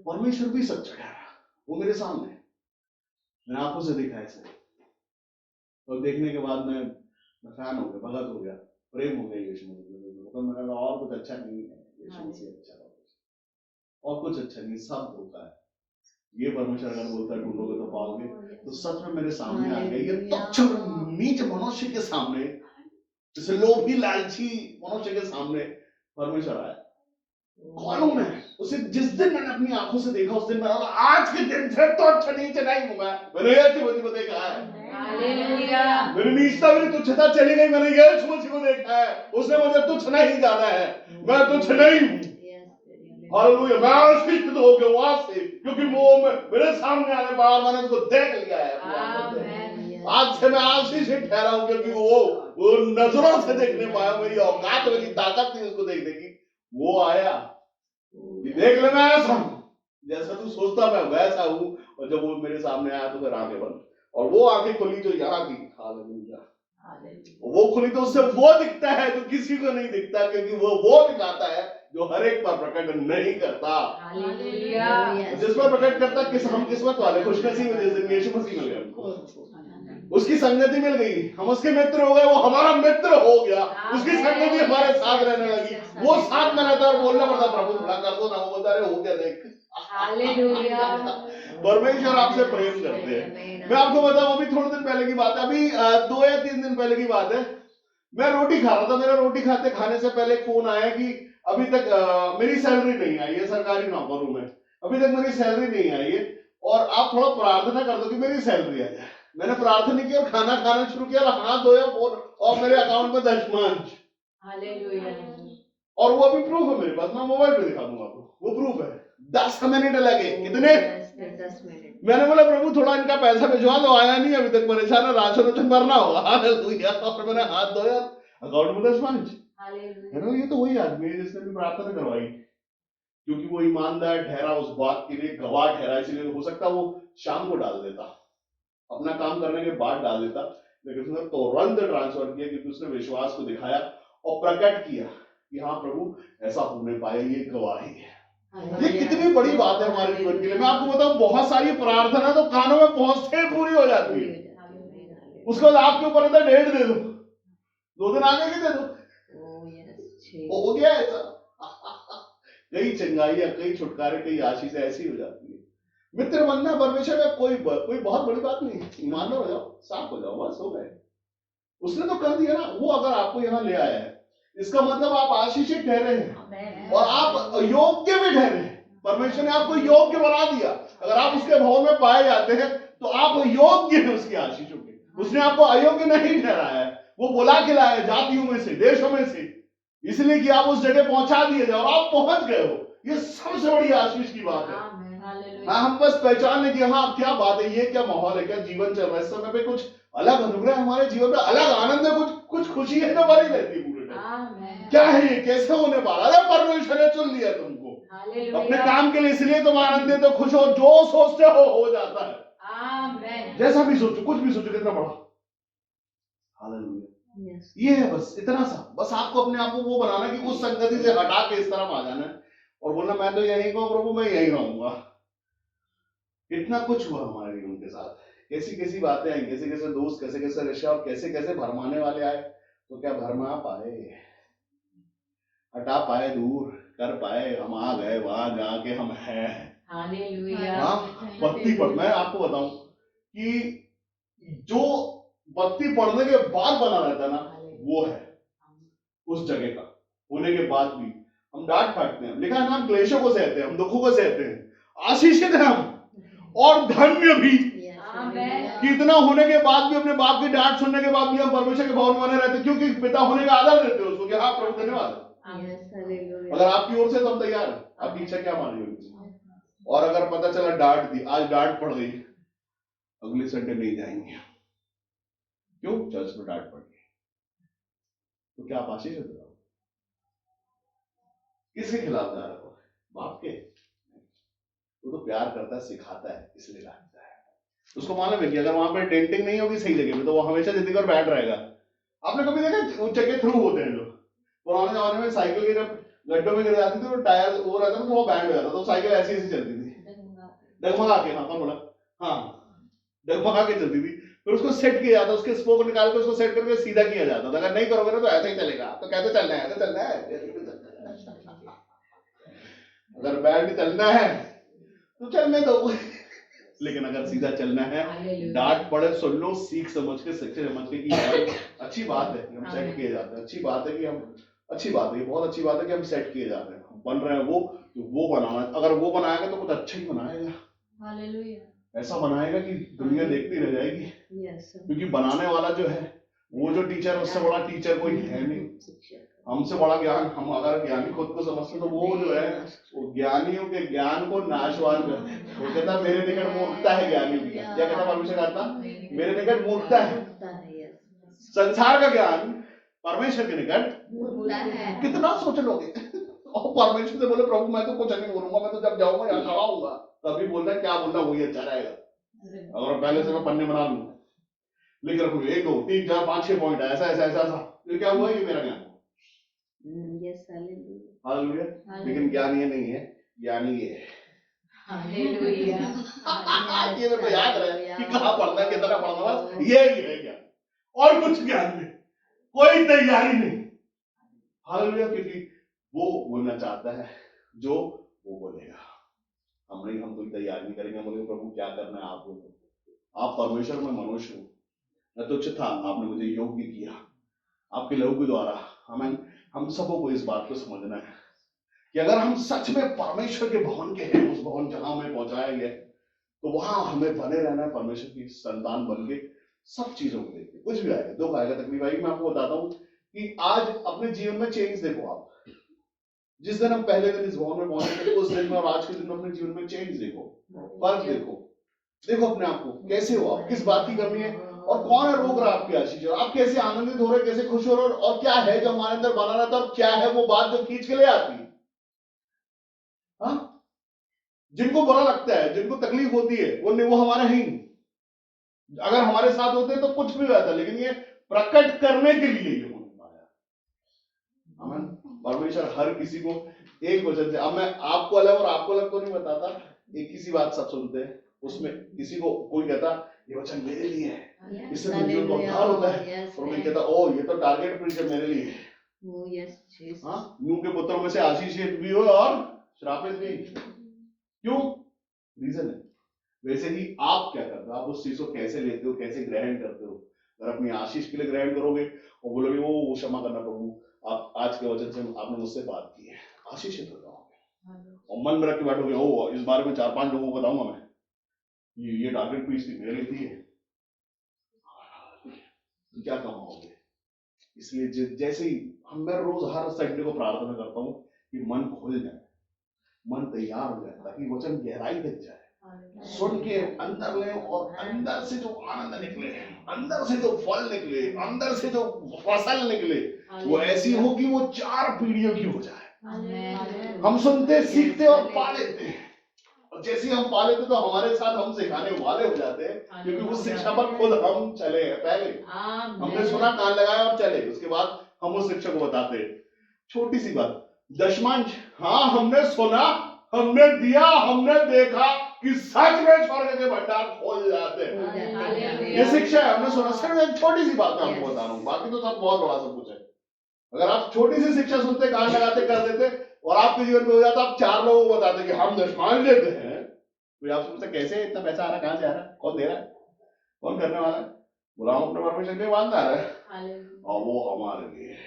परमेश्वर भी सच्चा कह रहा, वो मेरे सामने, मैंने आंखों से देखा ऐसे, और देखने के बाद मैं फैन हो गया, भगत हो गया, प्रेम हो गया यीशु मसीह। तो मैंने कहा और कुछ अच्छा नहीं है, यीशु मसीह अच्छा है, और कुछ अच्छा नहीं, सब धोखा है। ये परमेश्वर अगर बोलता है ढूंढोगे तो पाओगे, तो सच में मेरे सामने आ गया ये तुच्छ और नीच मनुष्य के सामने, जैसे लोभी लालची मनुष्य के सामने परमेश्वर आया। कौन हूं मैं? उसे जिस दिन मैंने अपनी आंखों से देखा, उस दिन मैंने बोला आज के दिन से तो अच्छा नीच नहीं हूं मैंने यीशु मसीह को देखा है। हालेलुया। मेरी नीचता, मेरी तुच्छता चली गई, मैंने यीशु मसीह को देखा है, उसने मुझे तुच्छ नहीं जाना है, मैं तुच्छ नहीं हूं। हालेलुया। मैं आशीषित हो गया वहां से, क्योंकि वो मेरे सामने आने पर मैंने उसको देख लिया है। आज से मैं आशीषित ठहरा हूं, क्योंकि वो नजरों से देखने पाया, मेरी औकात मेरी ताकत थी उसको देखने की, वो आया कि देख ले मैं ऐसा हूं, जैसा तू सोचता मैं वैसा हूं। और जब वो मेरे सामने आया तो फिर आंखें बंद, और वो आंखें खुली जो यहाँ की। हालेलुया। वो खुली तो उससे वो दिखता है जो किसी को नहीं दिखता, क्योंकि वो दिखाता है जो हर एक पर प्रकट नहीं करता। जिस पर प्रकट करता किस हम किस्मत वाले, खुशनसीब जिस दिन यीशु मसीह मिल गया हमको, उसकी संगति मिल गई, हम उसके मित्र हो गए, वो हमारा मित्र हो गया, उसकी संगति हमारे साथ रहने लगी, वो साथ में रहता और बोलना पड़ता प्रभु थोड़ा कर दो ना, वो बोलता अरे हो गया देख। परमेश्वर आपसे प्रेम करते हैं। मैं आपको बताऊं, अभी थोड़े दिन पहले की बात है, अभी 2 या 3 दिन पहले की बात है, मैं रोटी खा रहा था, मेरा रोटी खाने से पहले फोन आया कि अभी तक मेरी सैलरी नहीं आई है, सरकारी नौकर हूं मैं, अभी तक मेरी सैलरी नहीं आई है, और आप थोड़ा प्रार्थना कर दो कि मेरी सैलरी आ जाए। मैंने प्रार्थना की और खाना खाना शुरू किया, हाथ धोया और मेरे अकाउंट में दशमांश। और वो अभी प्रूफ है मेरे पास, मैं मोबाइल पे दिखा दूंगा आपको, वो प्रूफ है। 10 मिनट लगे, कितने? 10 मिनट। मैंने बोला प्रभु थोड़ा इनका पैसा भिजवा दो, आया नहीं अभी तक, परेशान है, राशन भरना होगा। हालेलुया। और मैंने हाथ धोया, अकाउंट में दशमांश। ये तो वही आदमी है जिसने भी प्रार्थना करवाई, क्योंकि वो ईमानदार ठहरा, उस बात के लिए गवाह ठहरा, इसलिए हो सकता वो शाम को डाल देता, अपना काम करने के बाद डाल देता, लेकिन उसने तुरंत ट्रांसफर किया, क्योंकि उसने विश्वास को दिखाया और प्रकट किया कि हाँ प्रभु ऐसा होने पाए, ये गवाही है। ये कितनी बड़ी बात है हमारे जीवन के लिए। मैं आपको बताऊं, बहुत सारी प्रार्थना तो कानों में पहुंचते पूरी हो जाती है, उसके बाद आपके ऊपर रहता 1.5 दे दो, 2 दिन आगे की दे दो, हो गया ऐसा। कई चंगाइयां, कई छुटकारे, कई आशीष ऐसी हो जाती है। मित्र बनना परमेश्वर का कोई बहुत बड़ी बात नहीं, ईमानदार हो जाओ, साफ हो जाओ, बस हो गए। उसने तो कर दिया ना, वो अगर आपको यहाँ ले आया है, इसका मतलब आप आशीषित ठहरे हैं और आप योग्य भी ठहरे हैं। परमेश्वर ने आपको योग्य बना दिया। अगर आप उसके भवन में पाए जाते हैं तो आप योग्य हैं उसकी आशीषों के। उसने आपको अयोग्य नहीं ठहराया है, वो बुला के लाया जातियों में से, देशों में से, इसलिए कि आप उस जगह पहुंचा दिए जाओ, आप पहुंच गए हो। ये सबसे बड़ी आशीष की बात है। हाँ, हम बस पहचान लें कि हाँ क्या बात है, ये क्या माहौल है, क्या जीवन चल रहा है, इस समय पे कुछ अलग अनुग्रह हमारे जीवन में, अलग आनंद है, कुछ खुशी है जो बनी रहती है पूरे टाइम। क्या है ये, कैसे होने वाला? अरे परमेश्वर ने चुन लिया तुमको अपने काम के लिए, इसलिए तुम आनंदित हो, खुश हो, जो सोचते हो जाता है। जैसा भी सोचो, कुछ भी सोचो, कितना बड़ा। हालेलुया। ये है बस इतना सा, बस आपको अपने आप को वो बनाना कि उस संगति से हटा के इस तरफ आ जाना है और बोलना मैं तो यही कहूँ प्रभु, मैं यही रहूंगा। इतना कुछ हुआ हमारे जीवन के साथ, कैसी कैसी बातें आई, कैसे कैसे दोस्त, कैसे कैसे रिश्ते और कैसे कैसे भरमाने वाले आए, तो क्या भरमा पाए, हटा पाए, दूर कर पाए, हम आ गए वहां जहाँ के हम हैं। हाँ, बत्ती पड़, मैं आपको बताऊं कि जो बत्ती पड़ने के बाद बना रहता ना, वो है उस जगह का होने के बाद भी हम डांट फाटते हैं। लिखा है ना, हम क्लेशों को सहते हैं, हम दुखों को सहते हैं, आशीषित हैं हम और धन्य भी कि इतना होने के बाद भी, अपने बाप की डांट सुनने के बाद भी हम परमेश्वर के भवन में बने रहते, क्योंकि पिता होने का आदर देते हो उसको कि हाँ प्रभु धन्यवाद। अगर आपकी ओर से तो हम तैयार हैं, आपकी इच्छा क्या मानी होगी। और अगर पता चला डांट दी, आज डांट पड़ गई, अगले संडे नहीं जाएंगे, क्यों? चर्च में डांट पड़ गई, तो क्या आप आशीषित हो? किसके खिलाफ जा रहा हो? बाप के। वो तो प्यार करता है, सिखाता है, इसलिए डांटता है। उसको मालूम है कि अगर वहां पर डेंटिंग नहीं होगी सही जगह में, तो वो हमेशा जिंदगी पर बैठ रहेगा, आपने कभी देखा वो चक्के थ्रू होते हैं जो पुराने जमाने में साइकिल के जब गड्ढों में गिर जाती थी तो टायर वो रहता था तो वो बैंड हो जाता था तो साइकिल ऐसी ऐसी चलती थी डगमगा के। हाँ कौन बोला? हाँ डगमगा के चलती थी। फिर उसको सेट किया जाता, उसके स्पोक निकाल के उसको सेट करके सीधा किया जाता था। अगर नहीं करोगे ना तो ऐसे ही चलेगा। तो कैसे चलना है? ऐसे चलना है। अगर बैंड चलना है तो चलने दो, लेकिन अगर सीधा चलना है, डांट पड़े सुन लो, सीख समझ के कि यार अच्छी बात है कि हम सेट किए जाते हैं, अच्छी बात है कि हम अच्छी बात है, ये बहुत अच्छी बात है कि हम सेट किए जाते हैं, बन रहे हैं वो बनाना। अगर वो बनाएगा तो कुछ अच्छा ही बनाएगा, ऐसा बनाएगा कि दुनिया देखती रह जाएगी। क्योंकि बनाने वाला जो है वो जो टीचर, उससे बड़ा टीचर कोई है नहीं। हमसे बड़ा ज्ञान, हम अगर ज्ञानी खुद को समझते तो वो जो है वो ज्ञानियों के ज्ञान को नाशवान करते हैं। वो कहता मेरे निकट मूर्खता है ज्ञानियों की। क्या कहता परमेश्वर? कहता मेरे निकट मूर्खता है। संसार का ज्ञान परमेश्वर के निकट कितना सोच लोगे? और परमेश्वर से बोले प्रभु मैं तो कुछ नहीं बोलूंगा, मैं तो जब जाऊंगा यहाँ खड़ा होऊंगा। तभी बोलता है क्या बोलना वही अच्छा रहेगा। और पहले से मैं पन्ने बना लूंगा, लिख रखूंगा 1 2 3 4 5 6 पॉइंट, ऐसा ऐसा ऐसा ऐसा। ये क्या हुआ? ये मेरा ज्ञान। हालेलुया। लेकिन ज्ञान ये नहीं है, ज्ञानी ये है। ये मेरे को याद रहे कि कहाँ पढ़ना है, कितना पढ़ना, बस ये ही है ज्ञान, और कुछ ज्ञान नहीं, कोई तैयारी नहीं। हालेलुया। क्योंकि वो बोलना चाहता है जो वो बोलेगा। हम नहीं, हम कोई तैयारी नहीं करेंगे। बोलेंगे प्रभु क्या करना है आप बोलो। आप परमेश्वर में मनुष्य हो, मैं तुच्छ था, आपने मुझे योग्य किया आपके लहू के द्वारा। हम सबों को इस बात को समझना है कि अगर हम सच में परमेश्वर के भवन के हैं, उस भवन जहां हमें पहुंचाया गया, तो वहां हमें बने रहना है परमेश्वर की संतान बन के। सब चीजों को देखते, कुछ भी आएगा, दुख आएगा, तकलीफ आएगी। मैं आपको बताता हूँ कि आज अपने जीवन में चेंज देखो आप। जिस दिन हम पहले दिन इस भवन में पहुंचे थे, उस दिन में और आज के दिन में अपने जीवन में चेंज देखो, फर्क देखो अपने आप को, कैसे हो आप, किस बात की कमी है, और कौन है रोक रहा है आपकी आशीष, और आप कैसे आनंदित हो रहे, कैसे खुश हो रहे, और क्या है जो हमारे अंदर बना रहता है, और क्या है वो बात जो खींच के ले आती है। हाँ, जिनको बुरा लगता है, जिनको तकलीफ होती है, वो हमारे ही नहीं। अगर हमारे साथ होते तो कुछ भी रहता, लेकिन ये प्रकट करने के लिए ये होने पाया। आमीन। परमेश्वर हर किसी को एक वचन से, अब मैं आपको अलग और आपको अलग तो नहीं बताता, एक ही सी बात सब सुनते हैं। उसमें किसी को कोई कहता ये वचन मेरे लिए है, इससे जीवन को उद्धार होता है, और मैं कहता ओ ये तो टारगेट प्रीचर मेरे लिए है। हाँ, नूह के पुत्रों में से आशीषित भी हो और श्रापित भी। क्यों? रीजन है। वैसे ही आप क्या करते हो, आप उस चीज को कैसे लेते हो, कैसे ग्रहण करते हो। अगर अपनी आशीष के लिए ग्रहण करोगे और बोलोगे वो क्षमा करना प्रभु, आप आज के वचन से आपने मुझसे बात की है, आशीषित हो जाओगे। और मन में रख के बैठोगे ओ इस बारे में 4-5 लोगों को बताऊंगा मैं, ये टारगेट प्रीच थी मेरे लिए थी, क्या कमाओगे। इसलिए जैसे ही मैं रोज हर संडे को प्रार्थना करता हूँ कि मन खुल जाए, मन तैयार हो जाए, ताकि वचन गहराई तक जाए, सुन के अंदर ले, और अंदर से जो आनंद निकले, अंदर से जो फल निकले, अंदर से जो फसल निकले, वो ऐसी हो कि वो 4 पीढ़ियों की हो जाए। हम सुनते, सीखते और पा लेते हैं, और जैसे हम पा लेते तो हमारे साथ हम सिखाने वाले हो जाते हैं, क्योंकि उस शिक्षा पर खुद हम चले हैं। पहले हमने सुना, कान लगाया और चले, उसके बाद हम उस शिक्षा को बताते हैं। छोटी सी बात, दशमांश, हाँ हमने सुना, हमने दिया, हमने देखा कि सच में स्वर्ग के भंडार खोल जाते हैं। ये शिक्षा है, हमने सुना। सिर्फ एक छोटी सी बात मैं आपको बता रहा हूँ, बाकी तो सब बहुत बड़ा सब कुछ है। अगर आप छोटी सी शिक्षा सुनते, कान लगाते, कर देते, और आपके जीवन में हो जाता, आप 4 लोगों को बताते कि हम दशमांश लेते हैं, तो आप सोचते कैसे इतना पैसा आ रहा, कहां से आ रहा, कौन दे रहा है, कौन करने वाला है? बोला हम अपने परमेश्वर के लिए ईमानदार है, और वो हमारे लिए।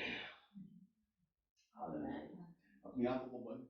अपनी आंखों को बंद